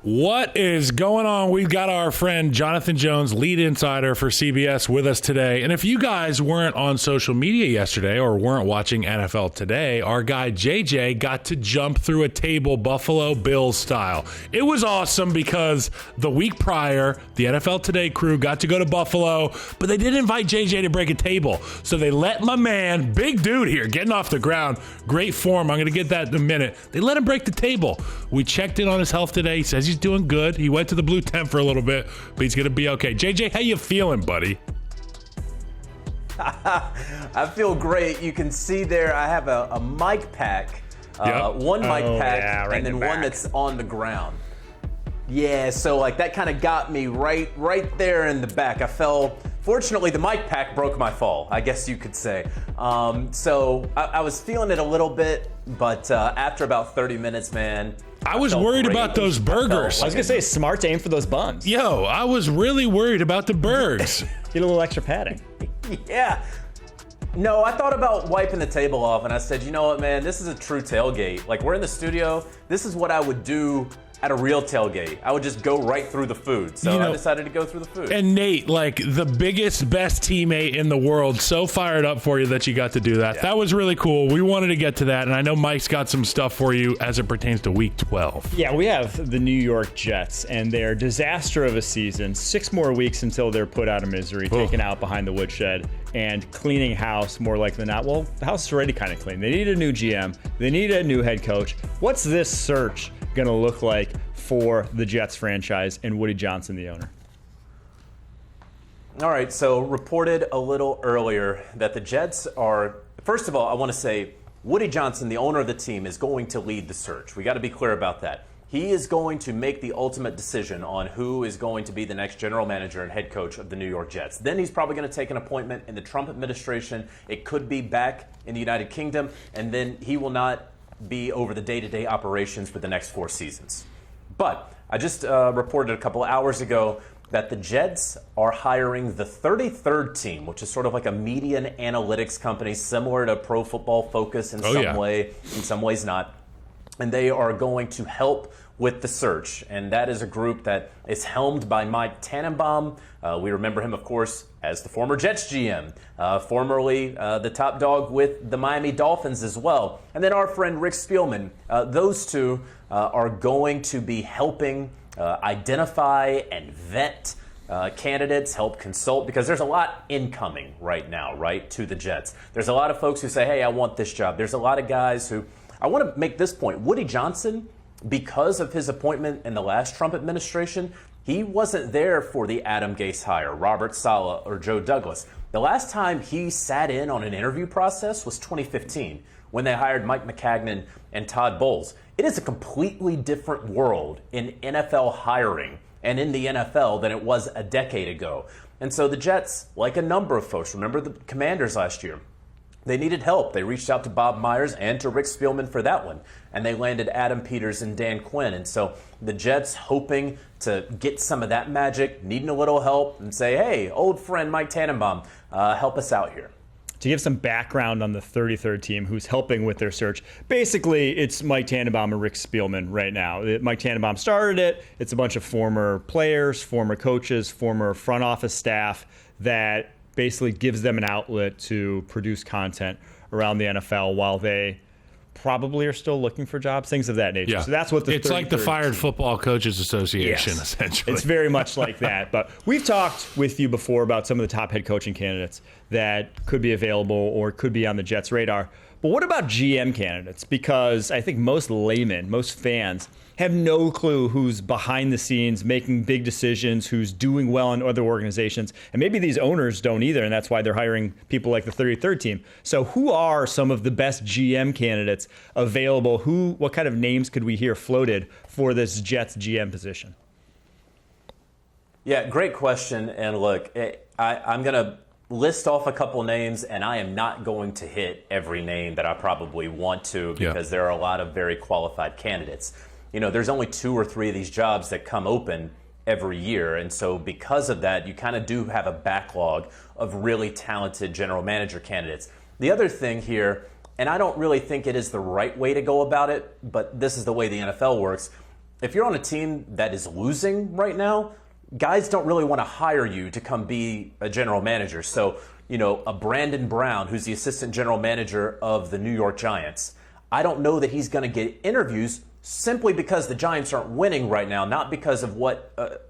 What is going on? We've got our friend Jonathan Jones, lead insider for CBS, with us today. And if you guys weren't on social media yesterday or weren't watching NFL Today, our guy JJ got to jump through a table Buffalo Bills style. It was awesome because the week prior, the NFL Today crew got to go to Buffalo, but they didn't invite JJ to break a table. So they let my man, big dude here, getting off the ground, great form. I'm going to get that in a minute. They let him break the table. We checked in on his health today. He says he's doing good. He went to the blue tent for a little bit, but he's going to be okay. JJ, how you feeling, buddy? I feel great. You can see there I have a mic pack, one mic pack, and then one that's on the ground. Yeah, so like that kind of got me right there in the back. I fell. Fortunately, the mic pack broke my fall, I guess you could say. So I was feeling it a little bit, but after about 30 minutes, man, I was worried about those burgers. I was going to say, smart to aim for those buns. Yo, I was really worried about the burgers. Get a little extra padding. Yeah. No, I thought about wiping the table off, and I said, you know what, man, this is a true tailgate. Like, we're in the studio. This is what I would do at a real tailgate. I would just go right through the food. So I decided to go through the food. And Nate, like the biggest, best teammate in the world, so fired up for you that you got to do that. Yeah. That was really cool. We wanted to get to that, and I know Mike's got some stuff for you as it pertains to Week 12. Yeah, we have the New York Jets and their disaster of a season. 6 more weeks until they're put out of misery, taken out behind the woodshed, and cleaning house more likely than not. Well, the house is already kind of clean. They need a new GM. They need a new head coach. What's this search going to look like for the Jets franchise and Woody Johnson, the owner? All right, so reported a little earlier that the Jets are, first of all, I want to say Woody Johnson, the owner of the team, is going to lead the search. We got to be clear about that. He is going to make the ultimate decision on who is going to be the next general manager and head coach of the New York Jets. Then he's probably going to take an appointment in the Trump administration. It could be back in the United Kingdom, and then he will not be over the day-to-day operations for the next 4 seasons. But I just reported a couple of hours ago that the Jets are hiring the 33rd team, which is sort of like a media and analytics company similar to Pro Football Focus in some way, in some ways not. And they are going to help with the search. And that is a group that is helmed by Mike Tannenbaum. We remember him, of course, as the former Jets GM, formerly the top dog with the Miami Dolphins as well. And then our friend Rick Spielman. Those two are going to be helping identify and vet candidates, help consult, because there's a lot incoming right now, right, to the Jets. There's a lot of folks who say, hey, I want this job. There's a lot of guys who, I want to make this point. Woody Johnson, because of his appointment in the last Trump administration, he wasn't there for the Adam Gase hire, Robert Saleh, or Joe Douglas. The last time he sat in on an interview process was 2015, when they hired Mike McCagnon and Todd Bowles. It is a completely different world in NFL hiring and in the NFL than it was a decade ago. And so the Jets, like a number of folks, remember the Commanders last year, they needed help. They reached out to Bob Myers and to Rick Spielman for that one. And they landed Adam Peters and Dan Quinn. And so the Jets, hoping to get some of that magic, needing a little help, and say, hey, old friend Mike Tannenbaum, help us out here. To give some background on the 33rd team who's helping with their search, basically it's Mike Tannenbaum and Rick Spielman right now. Mike Tannenbaum started it. It's a bunch of former players, former coaches, former front office staff that basically gives them an outlet to produce content around the NFL while they probably are still looking for jobs, things of that nature. Yeah. So that's what it's like the Fired Football Coaches Association, essentially. It's very much like that. But we've talked with you before about some of the top head coaching candidates that could be available or could be on the Jets' radar. But what about GM candidates? Because I think most laymen, most fans, have no clue who's behind the scenes making big decisions, who's doing well in other organizations. And maybe these owners don't either, and that's why they're hiring people like the 33rd team. So who are some of the best GM candidates available? What kind of names could we hear floated for this Jets GM position? Yeah, great question. And look, I'm going to list off a couple names, and I am not going to hit every name that I probably want to because there are a lot of very qualified candidates. You know, there's only 2 or 3 of these jobs that come open every year. And so because of that, you kind of do have a backlog of really talented general manager candidates. The other thing here, and I don't really think it is the right way to go about it, but this is the way the NFL works, if you're on a team that is losing right now, guys don't really want to hire you to come be a general manager. So, a Brandon Brown, who's the assistant general manager of the New York Giants, I don't know that he's going to get interviews simply because the Giants aren't winning right now, not because of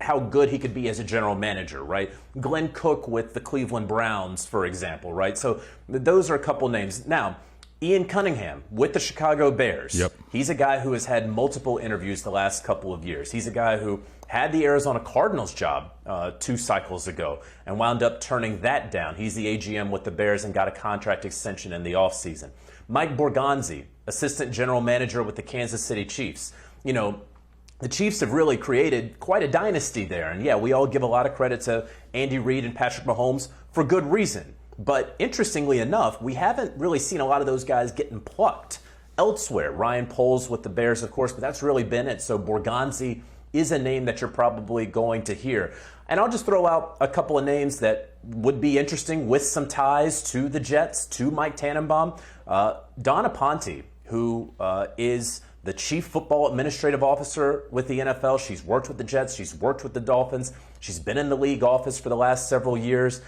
how good he could be as a general manager, right? Glenn Cook with the Cleveland Browns, for example, right? So those are a couple names. Now, Ian Cunningham with the Chicago Bears. Yep. He's a guy who has had multiple interviews the last couple of years. He's a guy who had the Arizona Cardinals job 2 cycles ago and wound up turning that down. He's the AGM with the Bears and got a contract extension in the offseason. Mike Borgonzi, assistant general manager with the Kansas City Chiefs. The Chiefs have really created quite a dynasty there. And yeah, we all give a lot of credit to Andy Reid and Patrick Mahomes for good reason. But interestingly enough, we haven't really seen a lot of those guys getting plucked elsewhere. Ryan Poles with the Bears, of course, but that's really been it. So Borgonzi is a name that you're probably going to hear. And I'll just throw out a couple of names that would be interesting with some ties to the Jets, to Mike Tannenbaum. Donna Ponte, who is the chief football administrative officer with the NFL. She's worked with the Jets. She's worked with the Dolphins. She's been in the league office for the last several years.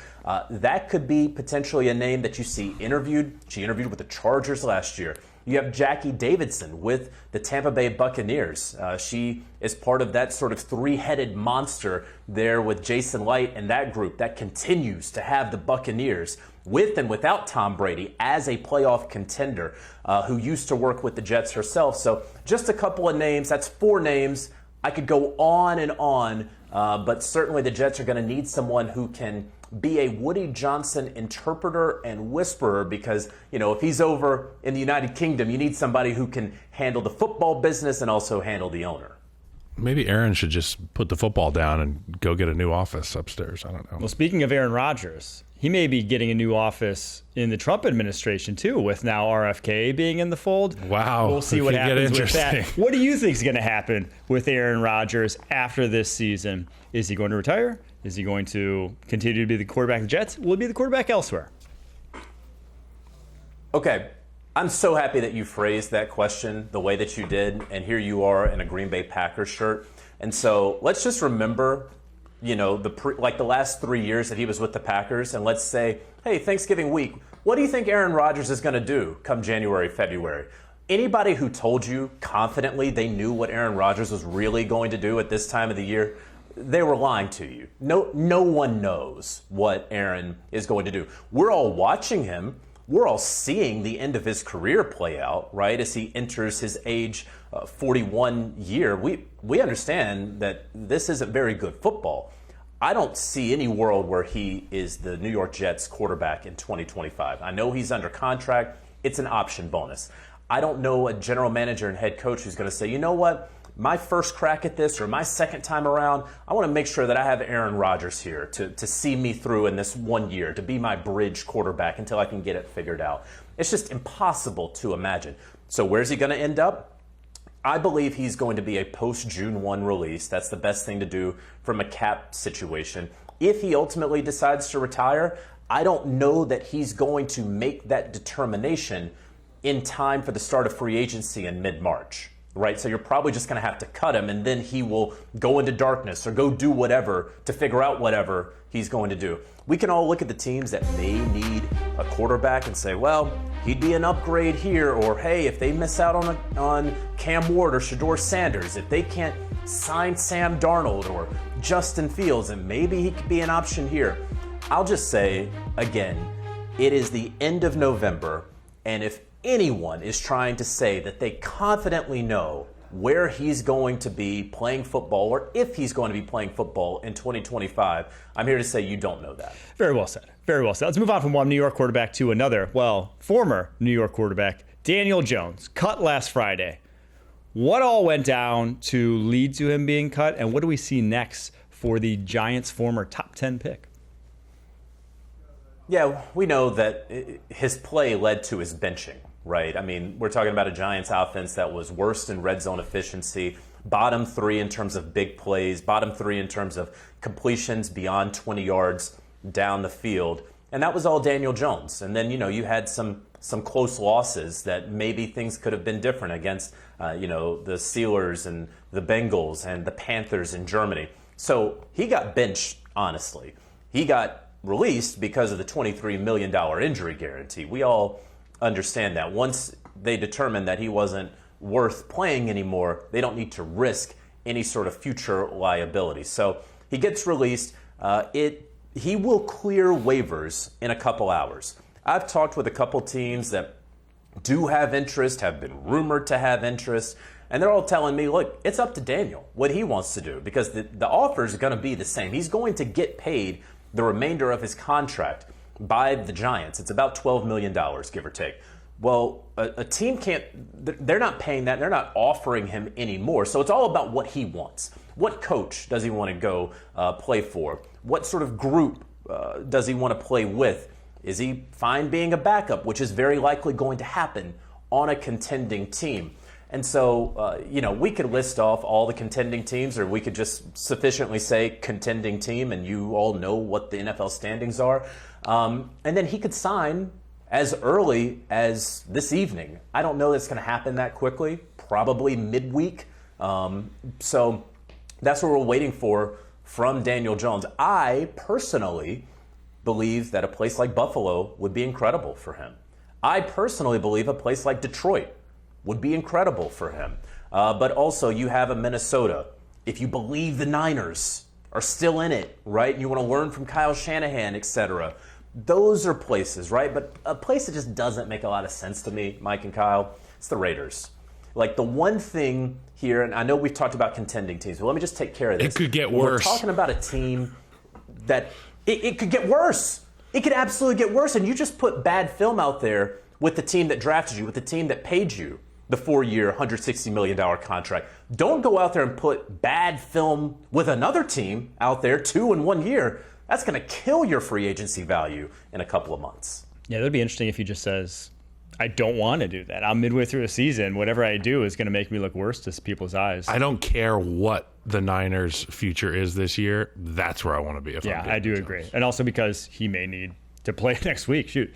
That could be potentially a name that you see interviewed. She interviewed with the Chargers last year. You have Jackie Davidson with the Tampa Bay Buccaneers. She is part of that sort of 3-headed monster there with Jason Light and that group that continues to have the Buccaneers with and without Tom Brady as a playoff contender who used to work with the Jets herself. So just a couple of names. That's 4 names. I could go on and on, but certainly the Jets are going to need someone who can be a Woody Johnson interpreter and whisperer because, if he's over in the United Kingdom, you need somebody who can handle the football business and also handle the owner. Maybe Aaron should just put the football down and go get a new office upstairs. I don't know. Well, speaking of Aaron Rodgers, he may be getting a new office in the Trump administration, too, with now RFK being in the fold. Wow. We'll see what happens with that. What do you think is going to happen with Aaron Rodgers after this season? Is he going to retire? Is he going to continue to be the quarterback of the Jets? Will he be the quarterback elsewhere? Okay. I'm so happy that you phrased that question the way that you did, and here you are in a Green Bay Packers shirt. And so let's just remember, the last 3 years that he was with the Packers, and let's say, hey, Thanksgiving week, what do you think Aaron Rodgers is going to do come January, February? Anybody who told you confidently they knew what Aaron Rodgers was really going to do at this time of the year, they were lying to you. No one knows what Aaron is going to do. We're all watching him. We're all seeing the end of his career play out, right, as he enters his age 41 year. We understand that this isn't very good football. I don't see any world where he is the New York Jets quarterback in 2025. I know he's under contract. It's an option bonus. I don't know a general manager and head coach who's going to say, you know what, my first crack at this or my second time around, I want to make sure that I have Aaron Rodgers here to see me through in this 1 year, to be my bridge quarterback until I can get it figured out. It's just impossible to imagine. So where's he going to end up? I believe he's going to be a post-June 1 release. That's the best thing to do from a cap situation. If he ultimately decides to retire, I don't know that he's going to make that determination in time for the start of free agency in mid-March. Right, so you're probably just going to have to cut him, and then he will go into darkness or go do whatever to figure out whatever he's going to do. We can all look at the teams that may need a quarterback and say, well, he'd be an upgrade here, or hey, if they miss out on Cam Ward or Shedeur Sanders, if they can't sign Sam Darnold or Justin Fields, and maybe he could be an option here. I'll just say, again, it is the end of November, and if anyone is trying to say that they confidently know where he's going to be playing football or if he's going to be playing football in 2025, I'm here to say you don't know that. Very well said. Very well said. Let's move on from one New York quarterback to another. Well, former New York quarterback, Daniel Jones, cut last Friday. What all went down to lead to him being cut, and what do we see next for the Giants' former top 10 pick? Yeah, we know that his play led to his benching. Right. I mean, we're talking about a Giants offense that was worst in red zone efficiency, bottom 3 in terms of big plays, bottom 3 in terms of completions beyond 20 yards down the field. And that was all Daniel Jones. And then, you had some some close losses that maybe things could have been different against, the Steelers and the Bengals and the Panthers in Germany. So he got benched, honestly. He got released because of the $23 million injury guarantee. We all understand that. Once they determined that he wasn't worth playing anymore, they don't need to risk any sort of future liability. So he gets released. He will clear waivers in a couple hours. I've talked with a couple teams that do have interest, have been rumored to have interest, and they're all telling me, look, it's up to Daniel what he wants to do, because the offers are going to be the same. He's going to get paid the remainder of his contract by the Giants. It's about $12 million, give or take. Well, a team can't, they're not paying that. They're not offering him anymore. So it's all about what he wants. What coach does he want to go play for? What sort of group does he want to play with? Is he fine being a backup, which is very likely going to happen on a contending team? And so, we could list off all the contending teams, or we could just sufficiently say contending team, and you all know what the NFL standings are. And then he could sign as early as this evening. I don't know that's going to happen that quickly, probably midweek. So that's what we're waiting for from Daniel Jones. I personally believe that a place like Buffalo would be incredible for him. I personally believe a place like Detroit would be incredible for him. But also you have a Minnesota. If you believe the Niners are still in it, right? And you want to learn from Kyle Shanahan, etc. Those are places, right? But a place that just doesn't make a lot of sense to me, Mike and Kyle, it's the Raiders. Like, the one thing here, and I know we've talked about contending teams, but let me just take care of this. It could get worse. We're talking about a team that it could get worse. It could absolutely get worse. And you just put bad film out there with the team that drafted you, with the team that paid you the 4-year, $160 million contract. Don't go out there and put bad film with another team out there 2 in 1 year. That's going to kill your free agency value in a couple of months. Yeah, that'd be interesting if he just says, I don't want to do that. I'm midway through a season. Whatever I do is going to make me look worse to people's eyes. I don't care what the Niners' future is this year. That's where I want to be. I do agree. And also because he may need to play next week. Shoot.